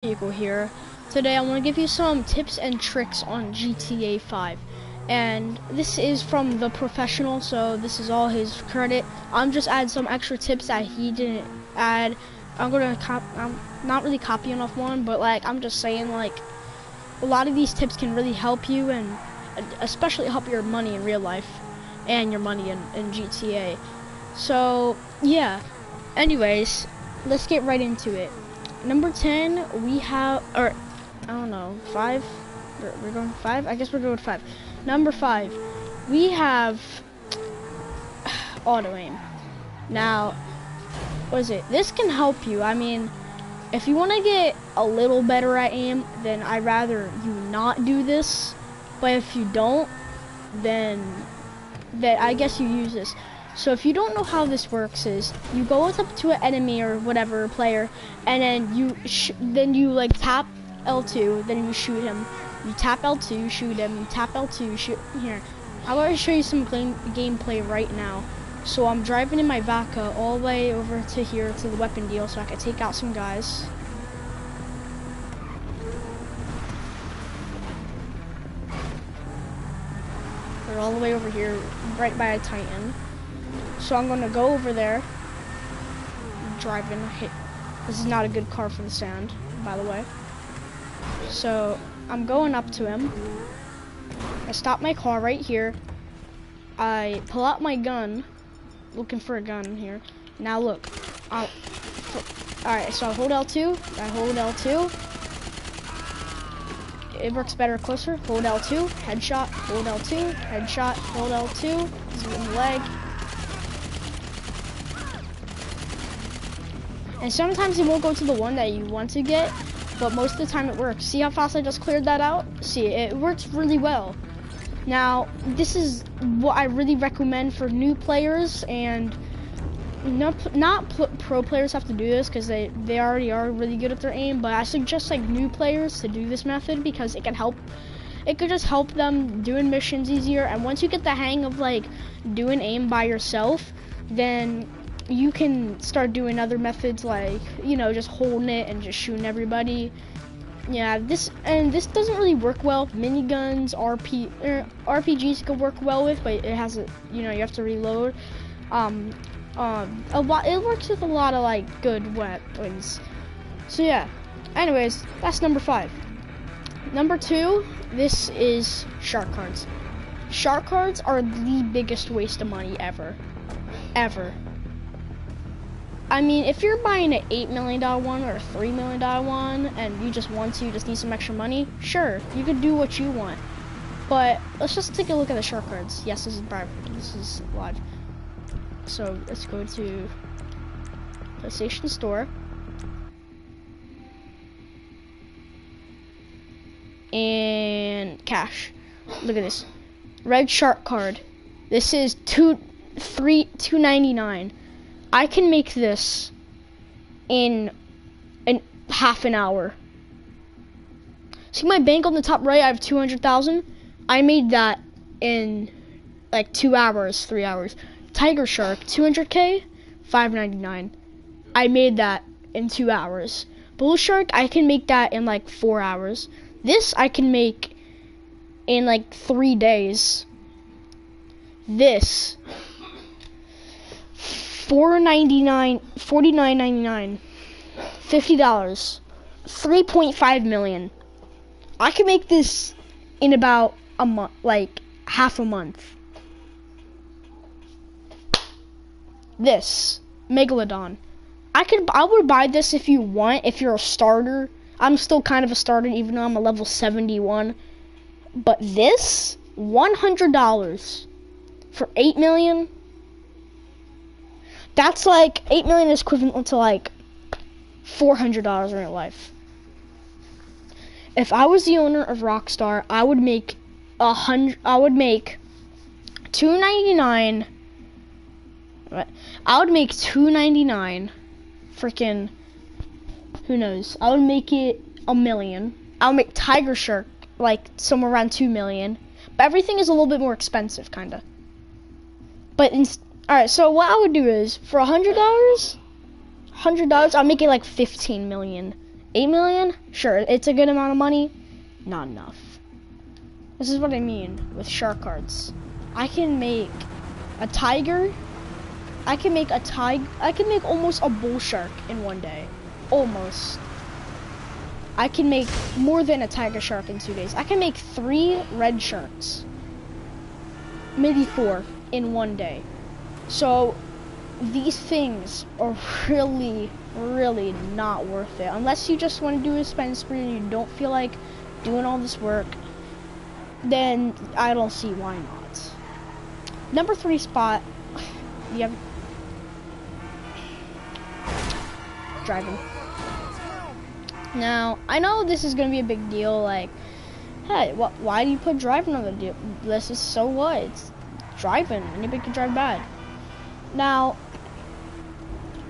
Vehicle here. Today I want to give you some tips and tricks on GTA 5, and this is from the professional, so this is all his credit. I'm just add some extra tips that he didn't add. I'm not really copying off one, but like I'm just saying, like a lot of these tips can really help you, and especially help your money in real life and your money in GTA. So yeah, anyways, let's get right into it. Number 10, we have, or I don't know, 5. We're going 5. I guess we're going with 5. Number 5, we have auto aim. Now, what is it? This can help you. I mean, if you want to get a little better at aim, then I'd rather you not do this. But if you don't, then I guess you use this. So if you don't know how this works, is you go up to an enemy or whatever player, and then you like tap L2, then you shoot him. You tap L2, shoot him. You tap L2, shoot. Here, I'm going to show you some gameplay right now. So I'm driving in my Vaca all the way over to here to the weapon deal, so I can take out some guys. They're all the way over here, right by a Titan. So I'm gonna go over there, driving. This is not a good car for the sand, by the way. So I'm going up to him. I stop my car right here. I pull out my gun, looking for a gun here. Now look, alright, so I hold L2, I hold L2. It works better closer. Hold L2, headshot, hold L2, headshot, hold L2, in the leg. And sometimes you won't go to the one that you want to get, but most of the time it works. See how fast I just cleared that out? See, it works really well. Now, this is what I really recommend for new players, and not pro players have to do this because they already are really good at their aim, but I suggest like new players to do this method because it could just help them doing missions easier. And once you get the hang of like doing aim by yourself, then you can start doing other methods like, you know, just holding it and just shooting everybody. Yeah, this doesn't really work well. Miniguns, RPGs could work well with, but it has a, you know, you have to reload. It works with a lot of like good weapons. So yeah. Anyways, that's number 5. Number 2, this is shark cards. Shark cards are the biggest waste of money ever. I mean, if you're buying an $8 million one or a $3 million one and you just need some extra money, sure, you could do what you want. But let's just take a look at the shark cards. Yes, this is live. So let's go to PlayStation Store. And cash. Look at this. Red shark card. This is $2.99. I can make this in half an hour. See my bank on the top right? I have 200,000. I made that in like 2 hours, 3 hours. Tiger shark, 200K, $5.99. I made that in 2 hours. Bull shark, I can make that in like 4 hours. This I can make in like 3 days. This $49.99, $50, 3.5 million. I can make this in about a month, like half a month. This Megalodon, I would buy this if you want. If you're a starter, I'm still kind of a starter, even though I'm a level 71. But this $100 for 8 million. That's like 8 million is equivalent to like $400 in real life. If I was the owner of Rockstar, I would make $2.99. I would make $2.99. Freaking, who knows? I would make it $1 million. I would make Tiger Shark like somewhere around 2 million. But everything is a little bit more expensive, kinda. But alright, so what I would do is for $100, I'll make it like 15 million. 8 million? Sure, it's a good amount of money. Not enough. This is what I mean with shark cards. I can make a tiger. I can make almost a bull shark in one day. Almost. I can make more than a tiger shark in 2 days. I can make 3 red sharks. Maybe 4 in one day. So these things are really, really not worth it. Unless you just want to do a spend spree and you don't feel like doing all this work, then I don't see why not. Number 3 spot, you have driving. Now, I know this is gonna be a big deal, like, hey, why do you put driving on the list? Is so what? It's driving. Anybody can drive bad. Now,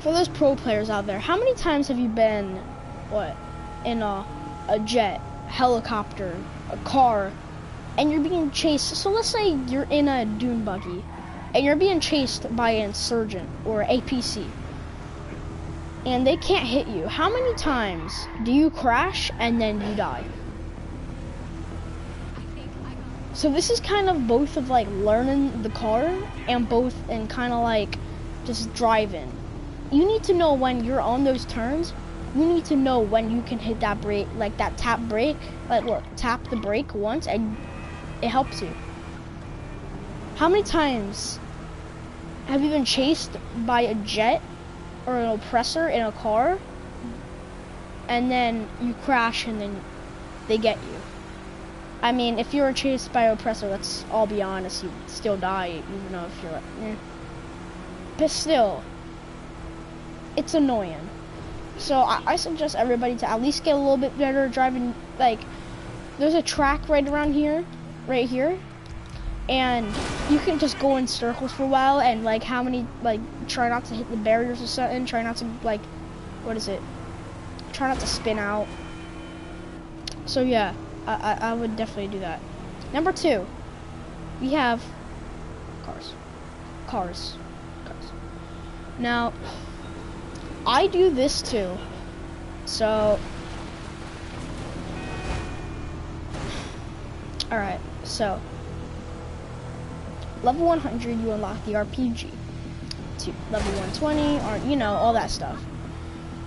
for those pro players out there, how many times have you been, in a jet, helicopter, a car, and you're being chased? So let's say you're in a dune buggy, and you're being chased by an insurgent or APC, and they can't hit you. How many times do you crash and then you die? So this is kind of both of like learning the car and kind of like just driving. You need to know when you're on those turns. You need to know when you can hit that brake, like that tap brake. Like look, tap the brake once and it helps you. How many times have you been chased by a jet or an oppressor in a car, and then you crash and then they get you? I mean, if you were chased by an oppressor, let's all be honest, you'd still die, even though if you're but still, it's annoying. So I suggest everybody to at least get a little bit better at driving. Like, there's a track right around here, right here, and you can just go in circles for a while and like try not to hit the barriers or something, try not to try not to spin out. So yeah, I would definitely do that. Number 2, we have cars. Now, I do this too. So, alright, so level 100, you unlock the RPG. To level 120, or all that stuff.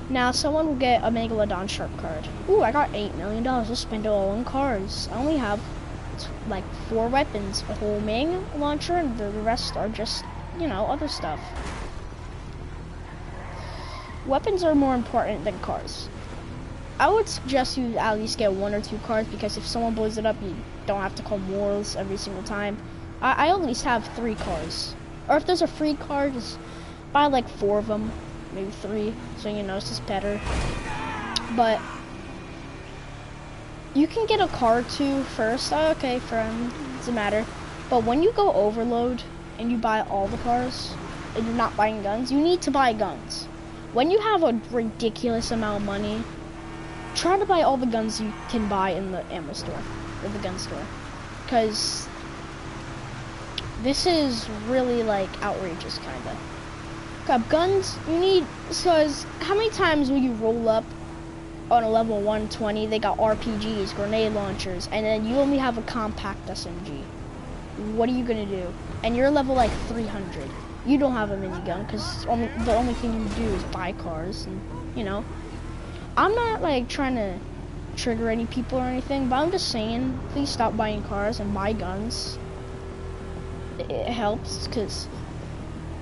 Now, someone will get a Megalodon Shark card. Ooh, I got $8 million. I'll spend it all on cars. I only have like 4 weapons, a whole Ming launcher, and the rest are just, other stuff. Weapons are more important than cars. I would suggest you at least get 1 or 2 cars, because if someone blows it up, you don't have to call morals every single time. I at least have 3 cars. Or if there's a free car, just buy like 4 of them, maybe 3, so it's just better. But you can get a car too first. Oh, okay, friend, doesn't matter. But when you go overload and you buy all the cars and you're not buying guns, you need to buy guns. When you have a ridiculous amount of money, try to buy all the guns you can buy in the ammo store, or the gun store, because this is really like outrageous, kinda. Guns, you need, because how many times will you roll up on a level 120, they got RPGs, grenade launchers, and then you only have a compact SMG. What are you gonna do? And you're level like 300. You don't have a minigun, because the only thing you do is buy cars, and I'm not like trying to trigger any people or anything, but I'm just saying, please stop buying cars and buy guns. It helps, because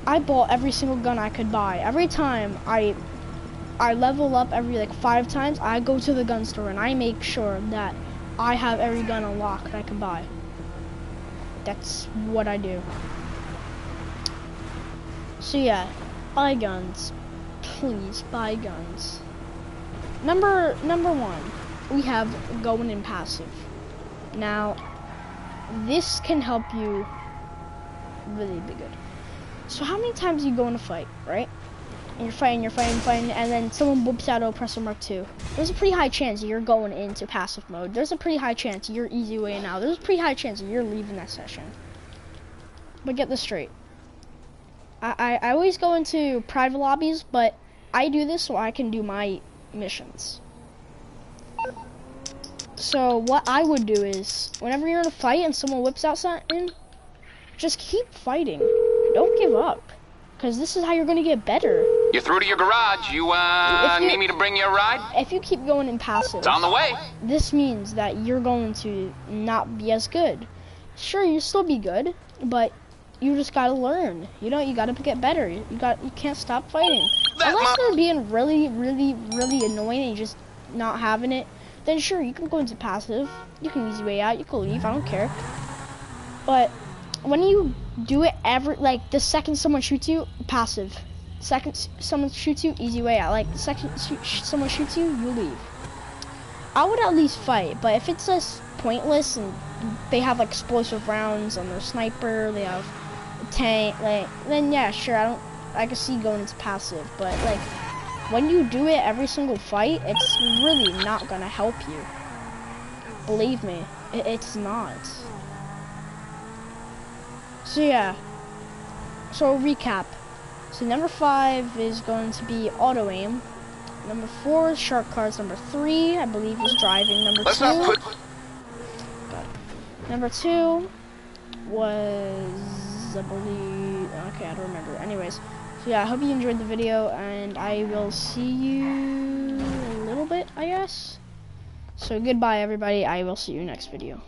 I bought every single gun I could buy. Every time I level up every like 5 times, I go to the gun store and I make sure that I have every gun unlocked that I can buy. That's what I do. So yeah, buy guns. Please buy guns. Number 1, we have going in passive. Now, this can help you really be good. So how many times you go in a fight, right? And you're fighting, and then someone whoops out Oppressor Mark II. There's a pretty high chance you're going into passive mode. There's a pretty high chance you're easy way now. There's a pretty high chance you're leaving that session. But get this straight. I always go into private lobbies, but I do this so I can do my missions. So what I would do is, whenever you're in a fight and someone whips out something, just keep fighting. Don't give up, because this is how you're gonna get better. You're through to your garage. You need me to bring you a ride? If you keep going in passive, It's on the way. this means that you're going to not be as good. Sure, you'll still be good, but you just gotta learn. You know, you gotta get better. You can't stop fighting. Unless they're being really, really, really annoying and you're just not having it, then sure, you can go into passive. You can easy way out. You can leave. I don't care. But when you do it like the second someone shoots you, passive. Second someone shoots you, easy way out. Like the second someone shoots you, you leave. I would at least fight, but if it's just pointless and they have like explosive rounds on their sniper, they have a tank, like, then yeah, sure, I can see going into passive. But like when you do it every single fight, it's really not gonna help you. Believe me, it's not. So yeah, so recap. So number 5 is going to be auto aim. Number 4 is shark cards. Number 3, I believe, is driving. Number 2. Number 2 was, I believe, okay, I don't remember. Anyways, so yeah, I hope you enjoyed the video, and I will see you a little bit, I guess. So goodbye, everybody. I will see you next video.